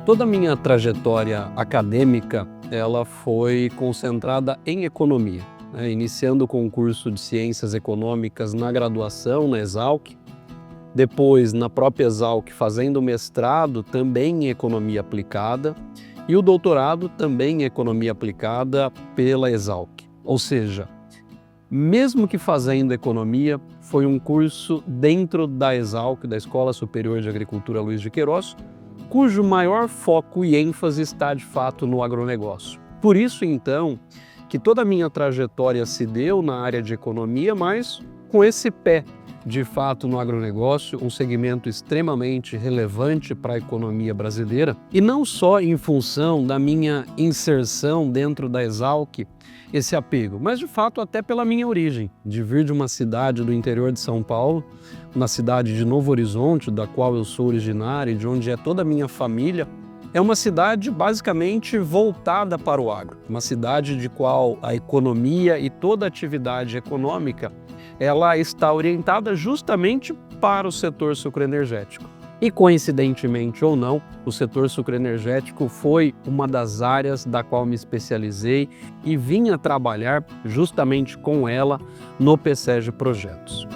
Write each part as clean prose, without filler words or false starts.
Toda a minha trajetória acadêmica, ela foi concentrada em economia, né? Iniciando com o curso de Ciências Econômicas na graduação, na Exalc, depois na própria Exalc fazendo mestrado também em Economia Aplicada e o doutorado também em Economia Aplicada pela Exalc. Ou seja, mesmo que fazendo economia, foi um curso dentro da Exalc, da Escola Superior de Agricultura Luiz de Queiroz, cujo maior foco e ênfase está de fato no agronegócio. Por isso, então, que toda a minha trajetória se deu na área de economia, mas com esse pé, de fato, no agronegócio, um segmento extremamente relevante para a economia brasileira, e não só em função da minha inserção dentro da Exalc, esse apego, mas de fato até pela minha origem, de vir de uma cidade do interior de São Paulo, na cidade de Novo Horizonte, da qual eu sou originário e de onde é toda a minha família. É uma cidade basicamente voltada para o agro, uma cidade de qual a economia e toda a atividade econômica ela está orientada justamente para o setor sucroenergético. E coincidentemente ou não, o setor sucroenergético foi uma das áreas da qual me especializei e vinha trabalhar justamente com ela no PSEG Projetos.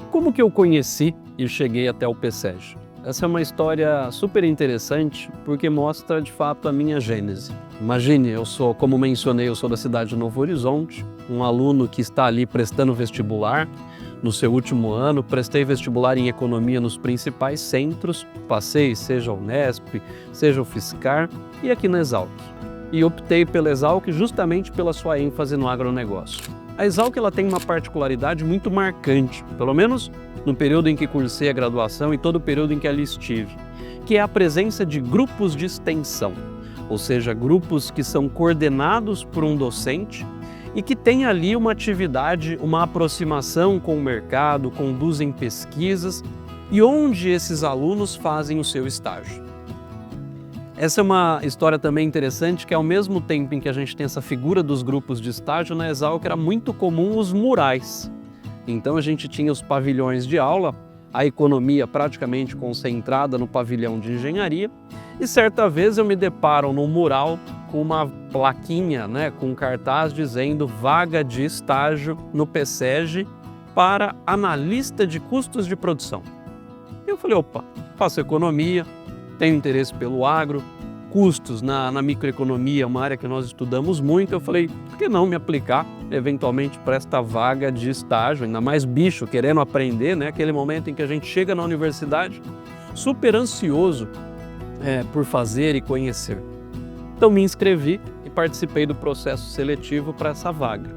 Como que eu conheci e cheguei até o PSEG? Essa é uma história super interessante porque mostra de fato a minha gênese. Imagine, como mencionei, eu sou da cidade de Novo Horizonte, um aluno que está ali prestando vestibular no seu último ano, prestei vestibular em economia nos principais centros, passei seja a Unesp, seja o Fiscar e aqui na Exalc. E optei pela Exalc justamente pela sua ênfase no agronegócio. A Exalc ela tem uma particularidade muito marcante, pelo menos no período em que cursei a graduação e todo o período em que ali estive, que é a presença de grupos de extensão, ou seja, grupos que são coordenados por um docente e que têm ali uma atividade, uma aproximação com o mercado, conduzem pesquisas e onde esses alunos fazem o seu estágio. Essa é uma história também interessante, que ao mesmo tempo em que a gente tem essa figura dos grupos de estágio, na Exalc era muito comum os murais. Então a gente tinha os pavilhões de aula, a economia praticamente concentrada no pavilhão de engenharia, e certa vez eu me deparo num mural com uma plaquinha, com um cartaz dizendo vaga de estágio no PSEG para analista de custos de produção. Eu falei, opa, faço economia, tenho interesse pelo agro, custos na microeconomia, uma área que nós estudamos muito. Eu falei, por que não me aplicar eventualmente para esta vaga de estágio, ainda mais bicho, querendo aprender, aquele momento em que a gente chega na universidade super ansioso por fazer e conhecer. Então me inscrevi e participei do processo seletivo para essa vaga.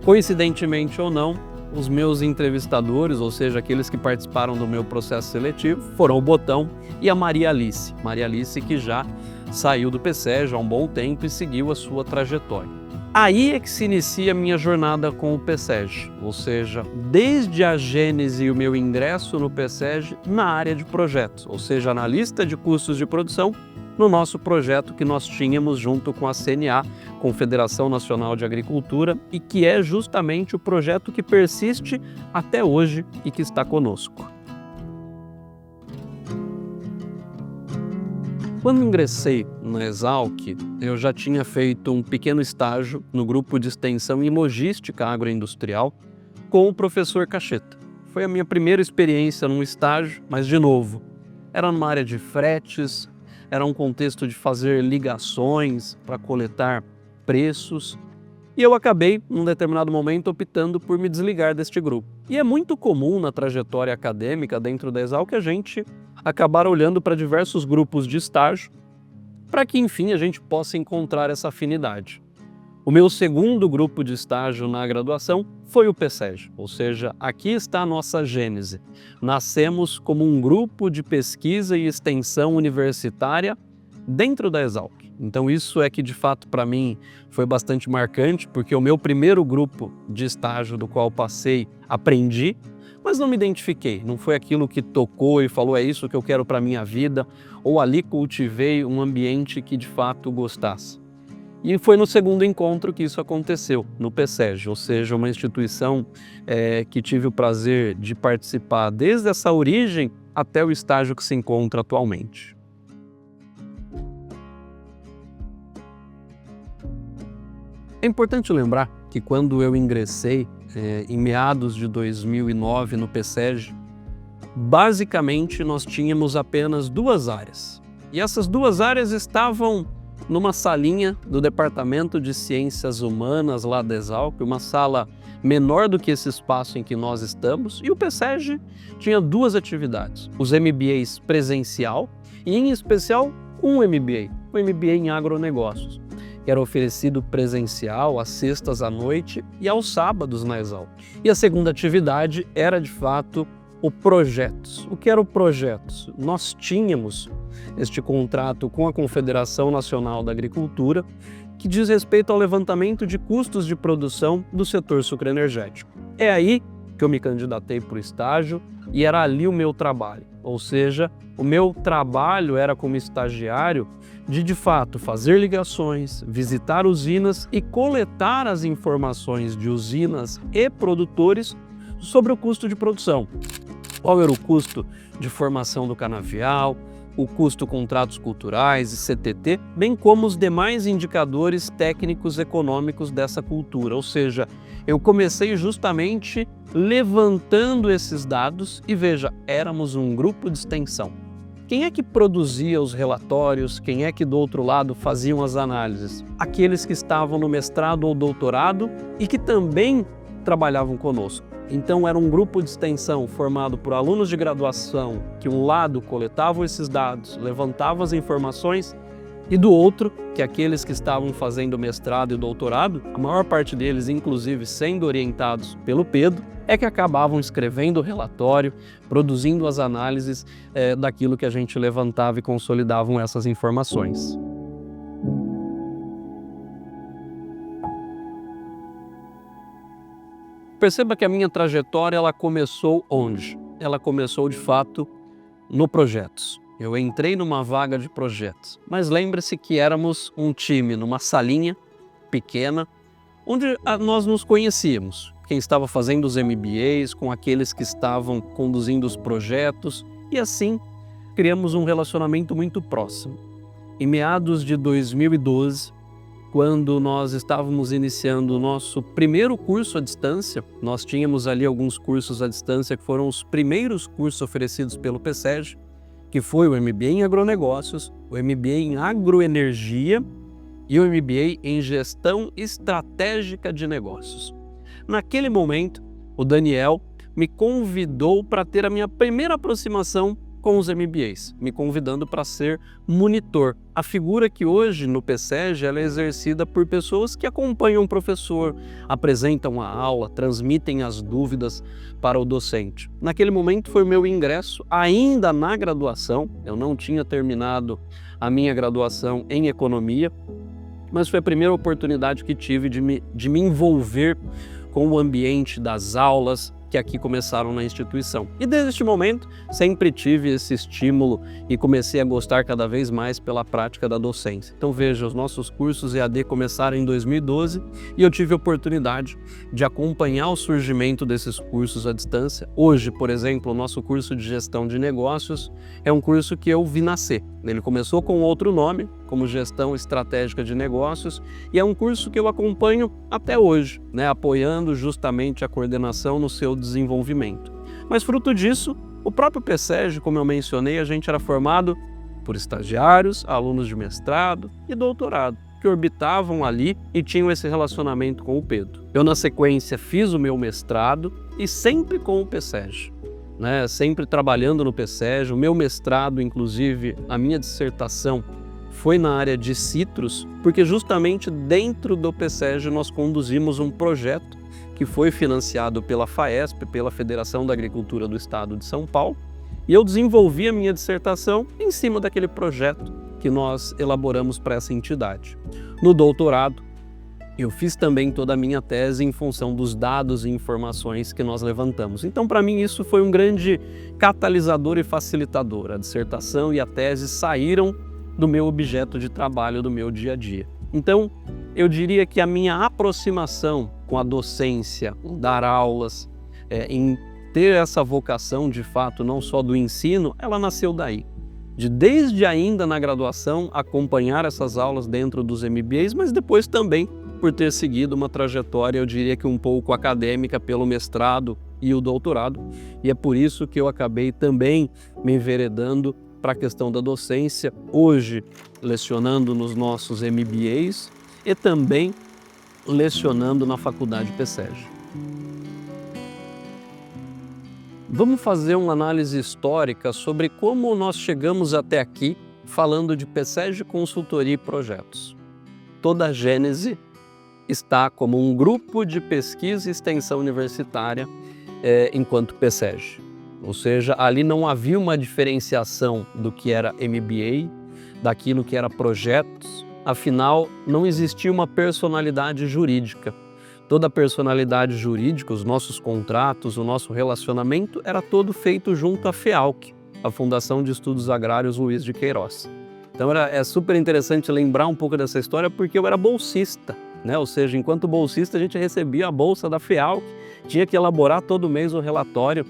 Coincidentemente ou não, os meus entrevistadores, ou seja, aqueles que participaram do meu processo seletivo, foram o Botão e a Maria Alice. Maria Alice que já saiu do PSEG há um bom tempo e seguiu a sua trajetória. Aí é que se inicia a minha jornada com o PSEG, ou seja, desde a gênese e o meu ingresso no PSEG na área de projetos, ou seja, analista de custos de produção, no nosso projeto que nós tínhamos junto com a CNA, Confederação Nacional de Agricultura, e que é justamente o projeto que persiste até hoje e que está conosco. Quando ingressei na Exalc, eu já tinha feito um pequeno estágio no grupo de extensão em logística agroindustrial com o professor Cacheta. Foi a minha primeira experiência num estágio, mas de novo, era numa área de fretes, era um contexto de fazer ligações para coletar preços, e eu acabei, num determinado momento, optando por me desligar deste grupo. E é muito comum na trajetória acadêmica dentro da Exalc a gente acabar olhando para diversos grupos de estágio para que, enfim, a gente possa encontrar essa afinidade. O meu segundo grupo de estágio na graduação foi o PSEG, ou seja, aqui está a nossa gênese. Nascemos como um grupo de pesquisa e extensão universitária dentro da Exalc. Então isso é que de fato para mim foi bastante marcante, porque o meu primeiro grupo de estágio do qual passei, aprendi, mas não me identifiquei, não foi aquilo que tocou e falou é isso que eu quero para minha vida, ou ali cultivei um ambiente que de fato gostasse. E foi no segundo encontro que isso aconteceu, no PSEG, ou seja, uma instituição que tive o prazer de participar desde essa origem até o estágio que se encontra atualmente. É importante lembrar que quando eu ingressei em meados de 2009 no PSEG, basicamente nós tínhamos apenas 2 áreas. E essas 2 áreas estavam numa salinha do Departamento de Ciências Humanas lá da Exalc, uma sala menor do que esse espaço em que nós estamos, e o PSEG tinha 2 atividades, os MBAs presencial e em especial um MBA, o MBA em agronegócios, que era oferecido presencial às sextas à noite e aos sábados na Exalc. E a segunda atividade era de fato o Projetos. O que era o Projetos? Nós tínhamos este contrato com a Confederação Nacional da Agricultura, que diz respeito ao levantamento de custos de produção do setor sucroenergético. É aí que eu me candidatei para o estágio e era ali o meu trabalho. Ou seja, o meu trabalho era como estagiário de fato fazer ligações, visitar usinas e coletar as informações de usinas e produtores sobre o custo de produção. Qual era o custo de formação do canavial, o custo contratos culturais e CTT, bem como os demais indicadores técnicos econômicos dessa cultura. Ou seja, eu comecei justamente levantando esses dados e veja, éramos um grupo de extensão. Quem é que produzia os relatórios? Quem é que do outro lado faziam as análises? Aqueles que estavam no mestrado ou doutorado e que também trabalhavam conosco. Então era um grupo de extensão formado por alunos de graduação que um lado coletavam esses dados, levantavam as informações e do outro, que aqueles que estavam fazendo mestrado e doutorado, a maior parte deles inclusive sendo orientados pelo Pedro, é que acabavam escrevendo o relatório, produzindo as análises daquilo que a gente levantava e consolidavam essas informações. Perceba que a minha trajetória ela começou onde? Ela começou de fato no Projetos. Eu entrei numa vaga de projetos, mas lembre-se que éramos um time numa salinha pequena, onde nós nos conhecíamos. Quem estava fazendo os MBAs, com aqueles que estavam conduzindo os projetos, e assim criamos um relacionamento muito próximo. Em meados de 2012, quando nós estávamos iniciando o nosso primeiro curso à distância, nós tínhamos ali alguns cursos à distância que foram os primeiros cursos oferecidos pelo PSEG, que foi o MBA em agronegócios, o MBA em agroenergia e o MBA em gestão estratégica de negócios. Naquele momento, o Daniel me convidou para ter a minha primeira aproximação com os MBAs, me convidando para ser monitor. A figura que hoje no PSEG ela é exercida por pessoas que acompanham o professor, apresentam a aula, transmitem as dúvidas para o docente. Naquele momento foi o meu ingresso ainda na graduação, eu não tinha terminado a minha graduação em economia, mas foi a primeira oportunidade que tive de me envolver com o ambiente das aulas que aqui começaram na instituição. E desde este momento, sempre tive esse estímulo e comecei a gostar cada vez mais pela prática da docência. Então veja, os nossos cursos EAD começaram em 2012 e eu tive a oportunidade de acompanhar o surgimento desses cursos à distância. Hoje, por exemplo, o nosso curso de gestão de negócios é um curso que eu vi nascer. Ele começou com outro nome, como Gestão Estratégica de Negócios, e é um curso que eu acompanho até hoje, apoiando justamente a coordenação no seu desenvolvimento. Mas fruto disso, o próprio PSEG, como eu mencionei, a gente era formado por estagiários, alunos de mestrado e doutorado, que orbitavam ali e tinham esse relacionamento com o Pedro. Eu, na sequência, fiz o meu mestrado e sempre com o PSEG. Sempre trabalhando no PSEG, o meu mestrado, inclusive, a minha dissertação foi na área de citros, porque justamente dentro do PSEG nós conduzimos um projeto que foi financiado pela FAESP, pela Federação da Agricultura do Estado de São Paulo, e eu desenvolvi a minha dissertação em cima daquele projeto que nós elaboramos para essa entidade. No doutorado, eu fiz também toda a minha tese em função dos dados e informações que nós levantamos. Então, para mim, isso foi um grande catalisador e facilitador. A dissertação e a tese saíram do meu objeto de trabalho, do meu dia a dia. Então, eu diria que a minha aproximação com a docência, dar aulas, em ter essa vocação, de fato, não só do ensino, ela nasceu daí. Desde ainda na graduação, acompanhar essas aulas dentro dos MBAs, mas depois também por ter seguido uma trajetória, eu diria que um pouco acadêmica pelo mestrado e o doutorado, e é por isso que eu acabei também me enveredando para a questão da docência, hoje lecionando nos nossos MBAs e também lecionando na Faculdade PSEG. Vamos fazer uma análise histórica sobre como nós chegamos até aqui falando de PSEG Consultoria e Projetos. Toda a gênese está como um grupo de pesquisa e extensão universitária enquanto PSEG. Ou seja, ali não havia uma diferenciação do que era MBA, daquilo que era projetos, afinal não existia uma personalidade jurídica. Toda a personalidade jurídica, os nossos contratos, o nosso relacionamento era todo feito junto à FEALC, a Fundação de Estudos Agrários Luiz de Queiroz. Então é super interessante lembrar um pouco dessa história porque eu era bolsista. Ou seja, enquanto bolsista a gente recebia a bolsa da FEALC, tinha que elaborar todo mês o relatório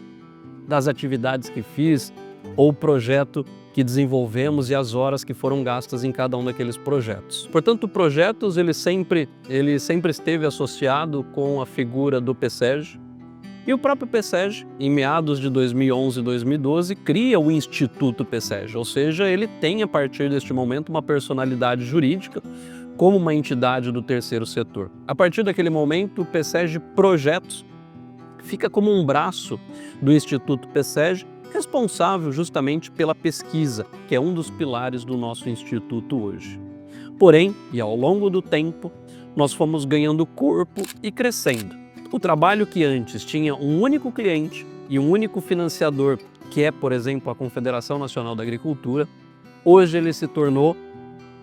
das atividades que fiz ou o projeto que desenvolvemos e as horas que foram gastas em cada um daqueles projetos. Portanto, projetos ele sempre esteve associado com a figura do PSEG, e o próprio PSEG, em meados de 2011 e 2012, cria o Instituto PSEG, ou seja, ele tem a partir deste momento uma personalidade jurídica como uma entidade do terceiro setor. A partir daquele momento, o PSEG Projetos fica como um braço do Instituto PSEG, responsável justamente pela pesquisa, que é um dos pilares do nosso instituto hoje. Porém, e ao longo do tempo, nós fomos ganhando corpo e crescendo. O trabalho que antes tinha um único cliente e um único financiador, que é, por exemplo, a Confederação Nacional da Agricultura, hoje ele se tornou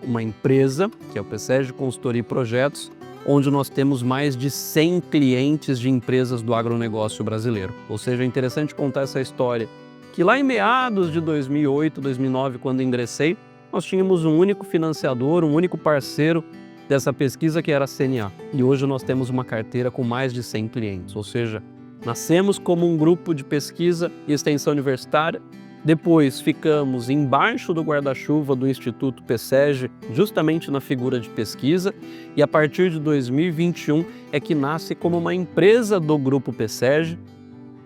uma empresa, que é o PSEG Consultoria e Projetos, onde nós temos mais de 100 clientes de empresas do agronegócio brasileiro. Ou seja, é interessante contar essa história, que lá em meados de 2008, 2009, quando ingressei, nós tínhamos um único financiador, um único parceiro dessa pesquisa, que era a CNA. E hoje nós temos uma carteira com mais de 100 clientes, ou seja, nascemos como um grupo de pesquisa e extensão universitária, depois ficamos embaixo do guarda-chuva do Instituto PSEG, justamente na figura de pesquisa, e a partir de 2021 é que nasce como uma empresa do Grupo PSEG,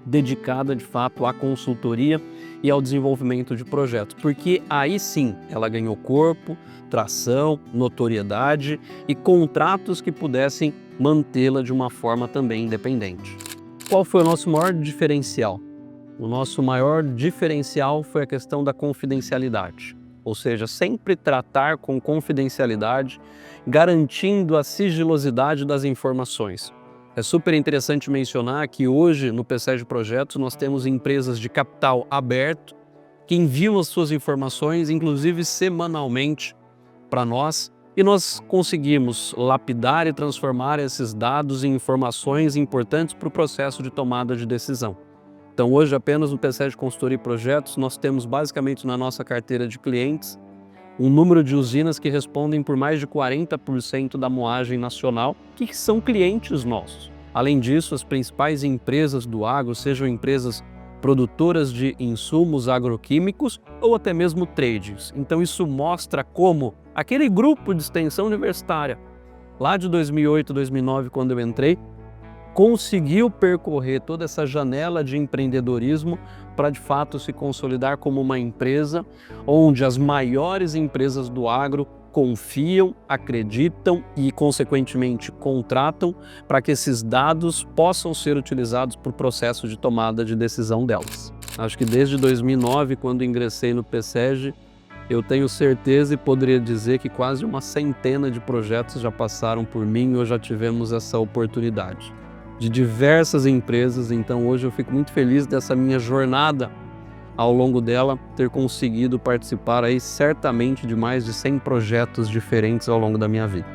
dedicada de fato à consultoria e ao desenvolvimento de projetos, porque aí sim ela ganhou corpo, tração, notoriedade e contratos que pudessem mantê-la de uma forma também independente. Qual foi o nosso maior diferencial? O nosso maior diferencial foi a questão da confidencialidade, ou seja, sempre tratar com confidencialidade, garantindo a sigilosidade das informações. É super interessante mencionar que hoje no PSEG Projetos nós temos empresas de capital aberto que enviam as suas informações, inclusive semanalmente, para nós, e nós conseguimos lapidar e transformar esses dados em informações importantes para o processo de tomada de decisão. Então hoje apenas no PSEG Consultoria e Projetos nós temos basicamente na nossa carteira de clientes um número de usinas que respondem por mais de 40% da moagem nacional, que são clientes nossos. Além disso, as principais empresas do agro, sejam empresas produtoras de insumos agroquímicos ou até mesmo trades. Então isso mostra como aquele grupo de extensão universitária, lá de 2008, 2009, quando eu entrei, conseguiu percorrer toda essa janela de empreendedorismo para de fato se consolidar como uma empresa onde as maiores empresas do agro confiam, acreditam e consequentemente contratam para que esses dados possam ser utilizados para o processo de tomada de decisão delas. Acho que desde 2009, quando ingressei no PSEG, eu tenho certeza e poderia dizer que quase uma centena de projetos já passaram por mim ou já tivemos essa oportunidade. De diversas empresas, então hoje eu fico muito feliz dessa minha jornada ao longo dela, ter conseguido participar aí certamente de mais de 100 projetos diferentes ao longo da minha vida.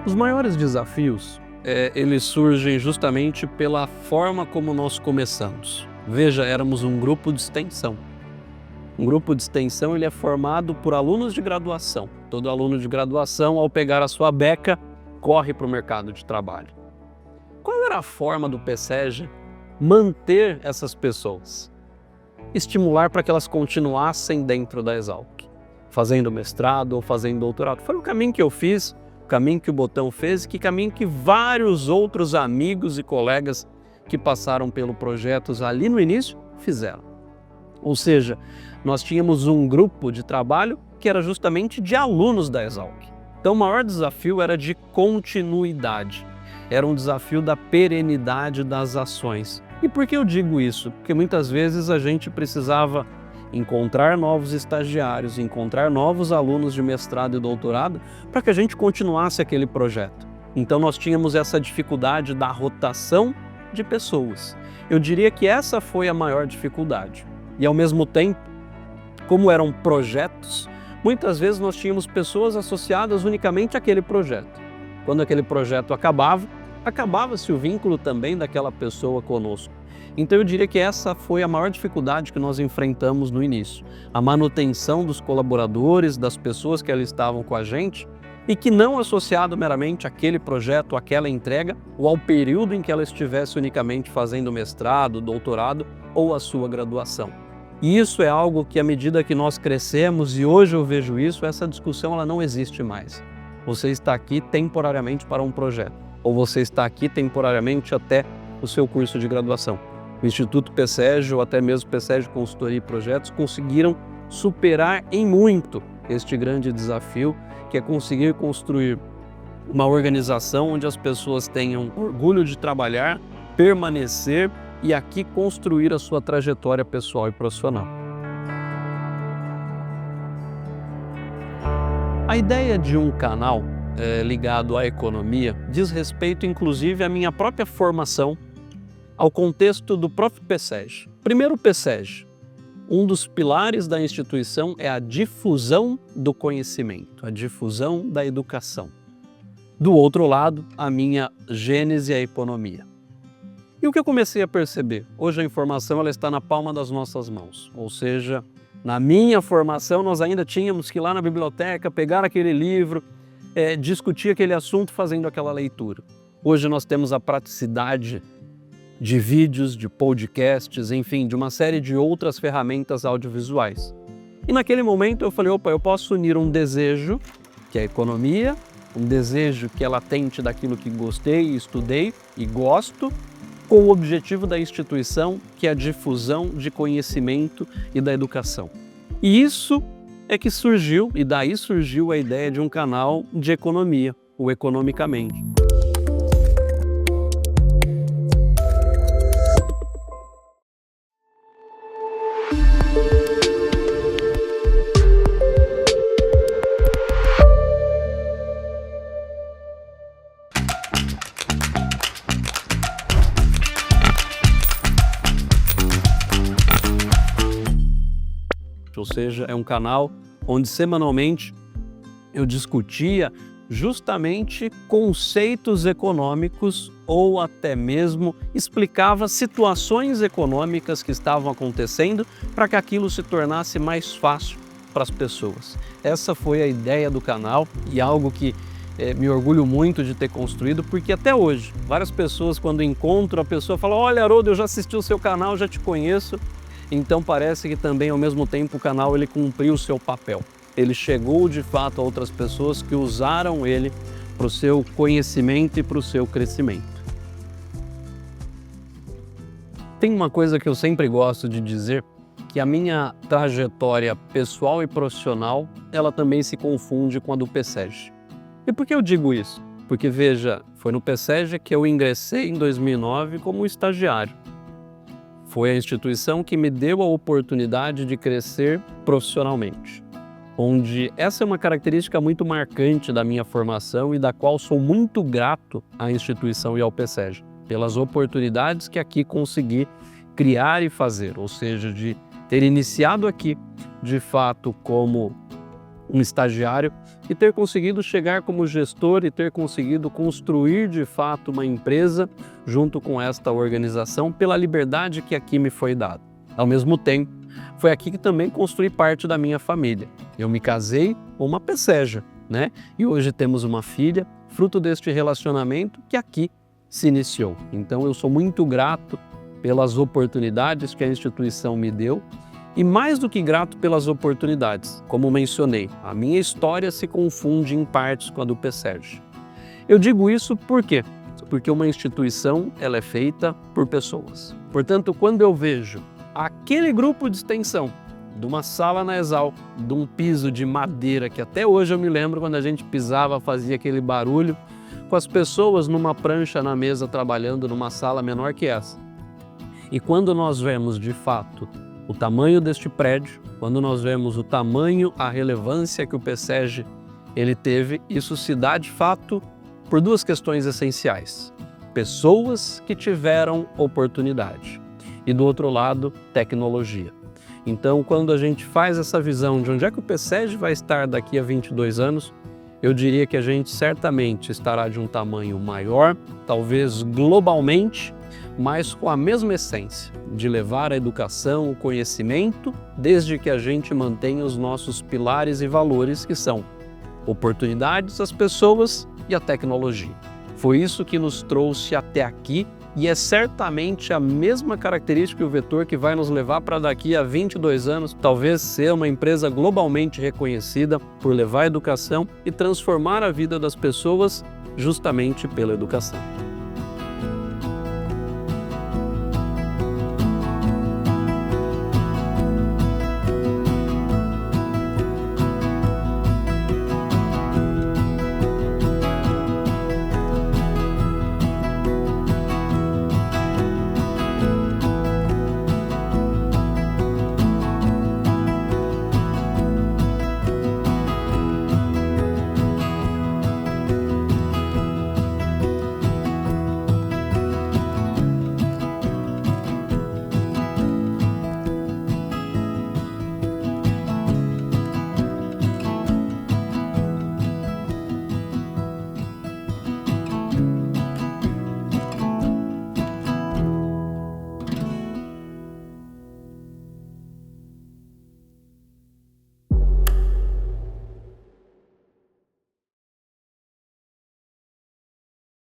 Os maiores desafios, eles surgem justamente pela forma como nós começamos. Veja, éramos um grupo de extensão. Um grupo de extensão ele é formado por alunos de graduação. Todo aluno de graduação, ao pegar a sua beca, corre para o mercado de trabalho. Qual era a forma do PSEG manter essas pessoas? Estimular para que elas continuassem dentro da Exalc, fazendo mestrado ou fazendo doutorado. Foi o caminho que eu fiz, o caminho que o Botão fez e que caminho que vários outros amigos e colegas que passaram pelo projeto ali no início fizeram. Ou seja, nós tínhamos um grupo de trabalho que era justamente de alunos da Exalc. Então o maior desafio era de continuidade, era um desafio da perenidade das ações. E por que eu digo isso? Porque muitas vezes a gente precisava encontrar novos estagiários, encontrar novos alunos de mestrado e doutorado para que a gente continuasse aquele projeto. Então nós tínhamos essa dificuldade da rotação de pessoas. Eu diria que essa foi a maior dificuldade. E ao mesmo tempo, como eram projetos, muitas vezes nós tínhamos pessoas associadas unicamente àquele projeto. Quando aquele projeto acabava-se o vínculo também daquela pessoa conosco. Então eu diria que essa foi a maior dificuldade que nós enfrentamos no início. A manutenção dos colaboradores, das pessoas que ali estavam com a gente e que não associado meramente àquele projeto, àquela entrega ou ao período em que ela estivesse unicamente fazendo mestrado, doutorado ou a sua graduação. E isso é algo que à medida que nós crescemos, e hoje eu vejo isso, essa discussão ela não existe mais. Você está aqui temporariamente para um projeto, ou você está aqui temporariamente até o seu curso de graduação. O Instituto PSEG ou até mesmo PSEG Consultoria e Projetos conseguiram superar em muito este grande desafio, que é conseguir construir uma organização onde as pessoas tenham orgulho de trabalhar, permanecer e aqui construir a sua trajetória pessoal e profissional. A ideia de um canal ligado à economia diz respeito inclusive à minha própria formação, ao contexto do próprio PSEG. Primeiro, o PSEG, um dos pilares da instituição é a difusão do conhecimento, a difusão da educação. Do outro lado, a minha gênese é a economia. E o que eu comecei a perceber? Hoje a informação ela está na palma das nossas mãos, ou seja, na minha formação nós ainda tínhamos que ir lá na biblioteca, pegar aquele livro, discutir aquele assunto fazendo aquela leitura. Hoje nós temos a praticidade de vídeos, de podcasts, enfim, de uma série de outras ferramentas audiovisuais. E naquele momento eu falei, opa, eu posso unir um desejo, que é a economia, um desejo que é latente daquilo que gostei, estudei e gosto, com o objetivo da instituição, que é a difusão de conhecimento e da educação. E isso é que surgiu, e daí surgiu a ideia de um canal de economia, o Economicamente. Ou seja, é um canal onde semanalmente eu discutia justamente conceitos econômicos ou até mesmo explicava situações econômicas que estavam acontecendo para que aquilo se tornasse mais fácil para as pessoas. Essa foi a ideia do canal e algo que me orgulho muito de ter construído, porque até hoje várias pessoas quando encontram a pessoa falam, olha Haroldo, eu já assisti o seu canal, já te conheço. Então parece que também ao mesmo tempo o canal ele cumpriu o seu papel. Ele chegou de fato a outras pessoas que usaram ele para o seu conhecimento e para o seu crescimento. Tem uma coisa que eu sempre gosto de dizer, que a minha trajetória pessoal e profissional, ela também se confunde com a do PSEG. E por que eu digo isso? Porque veja, foi no PSEG que eu ingressei em 2009 como estagiário. Foi a instituição que me deu a oportunidade de crescer profissionalmente, onde essa é uma característica muito marcante da minha formação e da qual sou muito grato à instituição e ao PSEG. pelas oportunidades que aqui consegui criar e fazer, ou seja, de ter iniciado aqui, de fato, como um estagiário e ter conseguido chegar como gestor e ter conseguido construir, de fato, uma empresa junto com esta organização pela liberdade que aqui me foi dada. Ao mesmo tempo, foi aqui que também construí parte da minha família. Eu me casei com uma PCEJA, né? E hoje temos uma filha, fruto deste relacionamento que aqui se iniciou. Então eu sou muito grato pelas oportunidades que a instituição me deu e mais do que grato pelas oportunidades. Como mencionei, a minha história se confunde em partes com a do PCERJ. Eu digo isso por quê? Porque uma instituição ela é feita por pessoas. Portanto, quando eu vejo aquele grupo de extensão de uma sala na Exal, de um piso de madeira, que até hoje eu me lembro quando a gente pisava, fazia aquele barulho, com as pessoas numa prancha na mesa trabalhando numa sala menor que essa. E quando nós vemos de fato o tamanho deste prédio, quando nós vemos o tamanho, a relevância que o PCERJ ele teve, isso se dá de fato por duas questões essenciais. Pessoas que tiveram oportunidade e do outro lado, tecnologia. Então, quando a gente faz essa visão de onde é que o PCERJ vai estar daqui a 22 anos, eu diria que a gente certamente estará de um tamanho maior, talvez globalmente, mas com a mesma essência, de levar a educação, o conhecimento, desde que a gente mantenha os nossos pilares e valores que são oportunidades, as pessoas e a tecnologia. Foi isso que nos trouxe até aqui e é certamente a mesma característica e o vetor que vai nos levar para daqui a 22 anos, talvez ser uma empresa globalmente reconhecida por levar a educação e transformar a vida das pessoas justamente pela educação.